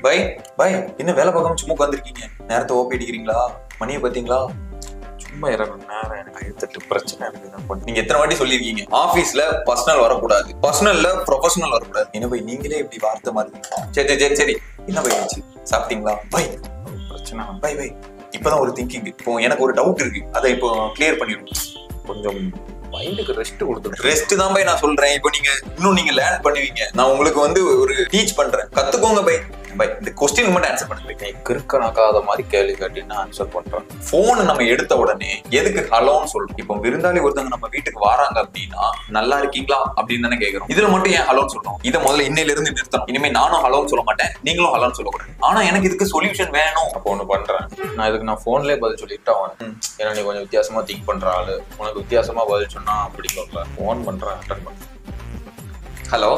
By by என்ன வேலை பார்க்காம சும்மா உட்காந்துருக்கீங்க? நேரத்தை ஓபி அடிக்கிறீங்களா? மணியை பார்த்தீங்களா? சும்மா 20 நேரம் எனக்கு 8 பிரச்சனை இருக்கு. நீங்க எத்தனை வாட்டி சொல்லியிருக்கீங்க ஆபீஸ்ல பர்சனல் வரக்கூடாது, பர்சனல்ல ப்ரொஃபஷனல் வரக்கூடாது. என்ன பை நீங்களே இப்படி வார்த்தை மாதிரி? சரி சரி சரி என்ன பை ஆச்சு? சாப்பிட்டீங்களா? பை பிரச்சனை பை பை இப்பதான் ஒரு திங்கிங். இப்போ எனக்கு ஒரு டவுட் இருக்கு, அதை இப்போ கிளியர் பண்ணிடும். கொஞ்சம் மைண்டுக்கு ரெஸ்ட் கொடுத்துட்டு. ரெஸ்ட் தான் பை நான் சொல்றேன். இப்போ நீங்க லேர்ன் பண்ணுவீங்க. நான் உங்களுக்கு வந்து ஒரு டீச் பண்றேன், கத்துக்கோங்க பை. பை இந்த கொஸ்டின் மட்டும் ஆன்சர் பண்ணுங்க. நீ கிறுக்கணக்காத மாதிரி கேள்வி கேட்டி நான் ஆன்சர் பண்றேன். போன் நம்ம எடுத்த உடனே எதுக்கு ஹலோன்னு சொல்றோம்? இப்போ விருந்தாளி ஒருத்தவங்க நம்ம வீட்டுக்கு வராங்க அப்படின்னா நல்லா இருக்கீங்களா அப்படின்னு தானே கேட்கறோம். இதுல மட்டும் ஏன் ஹலோன்னு சொல்றோம்? இதை முதல்ல இன்னையில இருந்து நிறுத்தணும். இனிமே நானும் ஹலோன்னு சொல்ல மாட்டேன், நீங்களும் ஹலோன்னு சொல்லக்கூடாது. ஆனா எனக்கு இதுக்கு சொல்யூஷன் வேணும். அப்போ ஒண்ணு பண்றேன், நான் போன்லயே பதில் சொல்லிட்டு அவன் ஏன்னா நீ கொஞ்சம் வித்தியாசமா திங்க் பண்ற ஆளு, உனக்கு வித்தியாசமா பதில் சொன்னா அப்படி சொல்றேன். போன் பண்றேன், அட்டன் பண்றேன். ஹலோ